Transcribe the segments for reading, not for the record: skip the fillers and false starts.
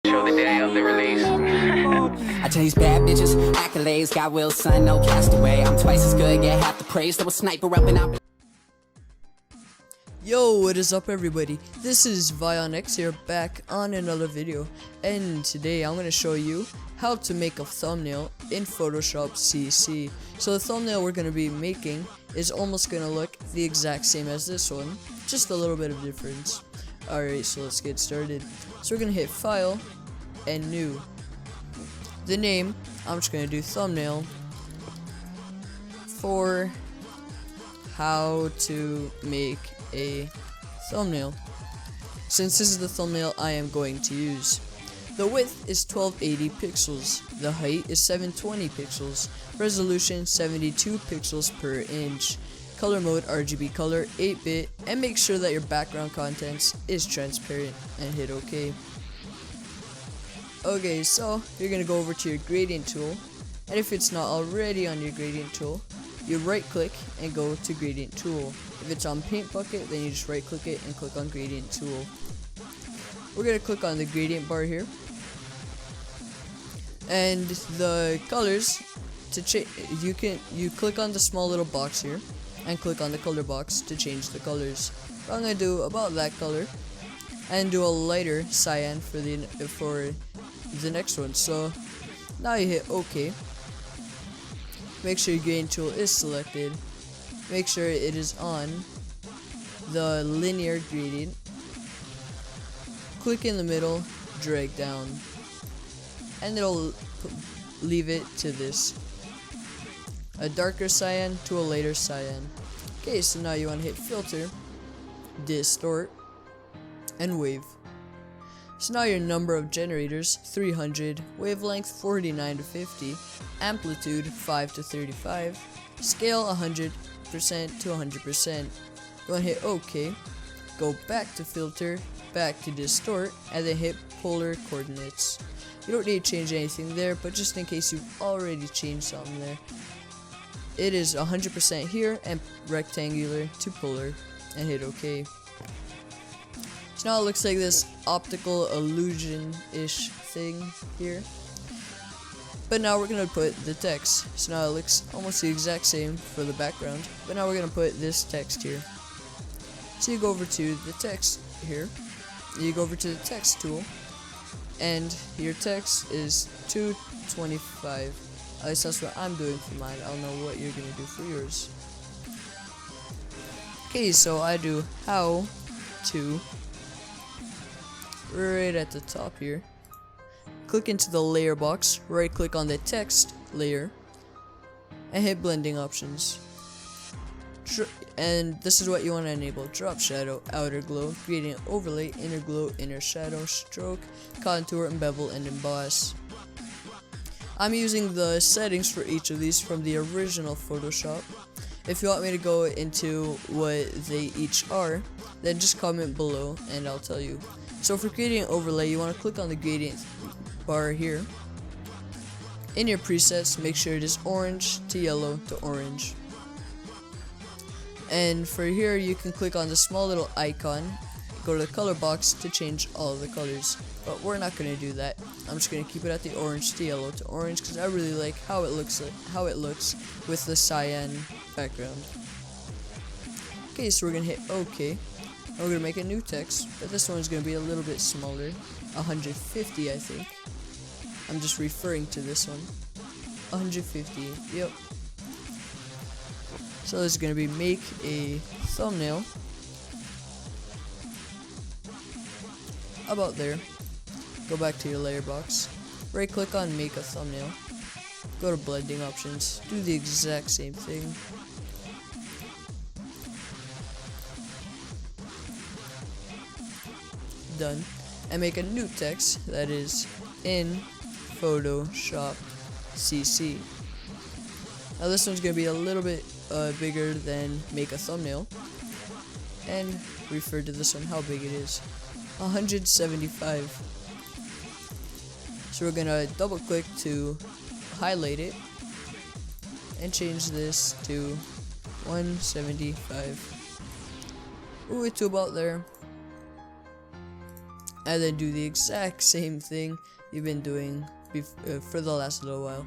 show the day of the release. I chase bad bitches, accolades, got will, son, no castaway. I'm twice as good, get half the praise. There was sniper up and out. Yo, what is up everybody? This is VionX here, back on another video, and today I'm going to show you how to make a thumbnail in Photoshop CC. So the thumbnail we're going to be making is almost going to look the exact same as this one, just a little bit of difference. Alright, so let's get started. So we're going to hit File and New. The name, I'm just going to do thumbnail for how to make a thumbnail, since this is the thumbnail I am going to use. The width is 1280 pixels, the height is 720 pixels, resolution 72 pixels per inch, color mode RGB color 8-bit, and make sure that your background contents is transparent and hit OK. Okay, so you're gonna go over to your gradient tool, and if it's not already on your gradient tool, you right click and go to gradient tool. If it's on paint bucket, then you just right click it and click on gradient tool. We're gonna click on the gradient bar here, and the colors to change, you click on the small little box here and click on the color box to change the colors. I'm gonna do about that color and do a lighter cyan for the next one. So now you hit OK. Make sure your gradient tool is selected. Make sure it is on the linear gradient. Click in the middle, drag down, and it'll leave it to this. A darker cyan to a lighter cyan. Okay, so now you want to hit Filter, Distort, and Wave. So now your number of generators, 300, wavelength 49 to 50, amplitude 5 to 35, scale 100% to 100%. You want to hit OK, go back to Filter, back to Distort, and then hit Polar Coordinates. You don't need to change anything there, but just in case you've already changed something there, it is 100% here and rectangular to polar, and hit OK. So now it looks like this optical illusion-ish thing here. But now we're going to put the text. So now it looks almost the exact same for the background. But now we're going to put this text here. So you go over to the text here. You go over to the text tool. And your text is 225. At least that's what I'm doing for mine. I don't know what you're going to do for yours. Okay, so I do how to right at the top here. Click into the layer box, right click on the text layer, and hit blending options. And this is what you want to enable: drop shadow, outer glow, gradient overlay, inner glow, inner shadow, stroke, contour, and bevel, and emboss. I'm using the settings for each of these from the original Photoshop. If you want me to go into what they each are, then just comment below and I'll tell you. So for gradient overlay, you want to click on the gradient bar here. In your presets, make sure it is orange to yellow to orange. And for here, you can click on the small little icon, go to the color box to change all of the colors. But we're not going to do that. I'm just going to keep it at the orange to yellow to orange because I really like how it looks with the cyan background. Okay, so we're going to hit OK. And we're going to make a new text, but this one's going to be a little bit smaller, 150 I think. I'm just referring to this one. 150, yep. So this is going to be make a thumbnail. About there. Go back to your layer box. Right click on make a thumbnail. Go to blending options. Do the exact same thing. Done. And make a new text that is in Photoshop CC. Now this one's gonna be a little bit bigger than make a thumbnail, and refer to this one how big it is, 175. So we're gonna double click to highlight it and change this to 175. Move it to about there. and then do the exact same thing you've been doing for the last little while.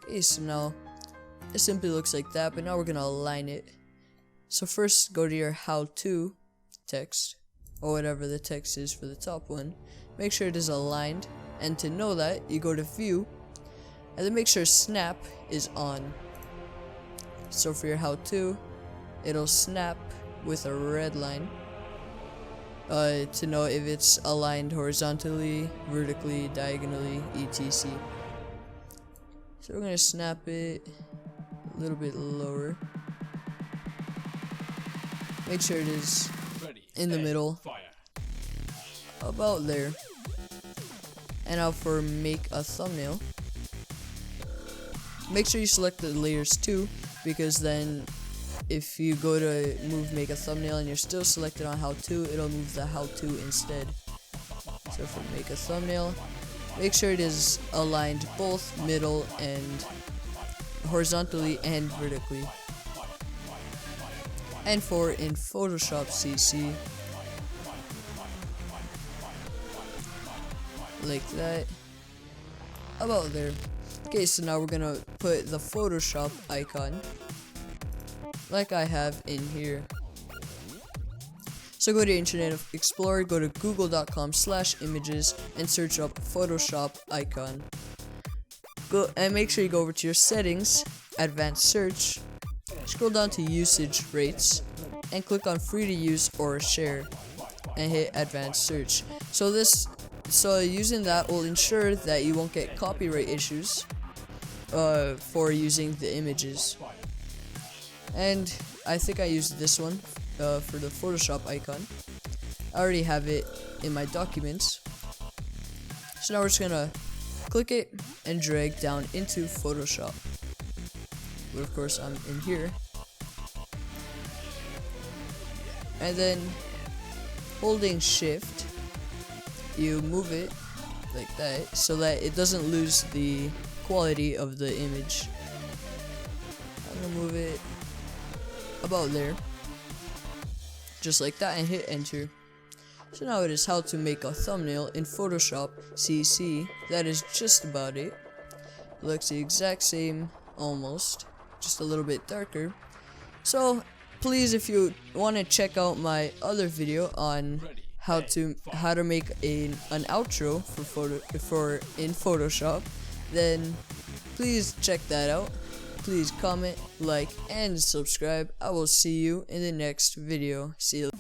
Okay, so now it simply looks like that, but now we're gonna align it. So first, go to your how-to text, or whatever the text is for the top one. Make sure it is aligned, and to know that, you go to view, and then make sure snap is on. So for your how-to, it'll snap with a red line to know if it's aligned horizontally, vertically, diagonally, etc. So we're gonna snap it a little bit lower. Make sure it is in the middle, about there. And now for make a thumbnail, make sure you select the layers too, because then if you go to make a thumbnail and you're still selected on how to, it'll move the how to instead. So for make a thumbnail, make sure it is aligned both middle and horizontally and vertically. And for in Photoshop CC, like that, about there. Okay, so now we're gonna put the Photoshop icon like I have in here. So go to Internet Explorer, go to google.com/images and search up Photoshop icon. Go and make sure you go over to your settings, advanced search, scroll down to usage rates, and click on free to use or share, and hit advanced search. So using that will ensure that you won't get copyright issues for using the images. And I think I used this one for the Photoshop icon. I already have it in my documents. So now we're just gonna click it and drag down into Photoshop. But of course I'm in here. And then holding shift, you move it like that so that it doesn't lose the quality of the image. I'm gonna move it about there, just like that, and hit enter. So now it is how to make a thumbnail in Photoshop CC. That is just about it. It looks the exact same, almost, just a little bit darker. So please, if you want to check out my other video on how to make an outro for in Photoshop, then please check that out. Please comment, like, and subscribe. I will see you in the next video. See you.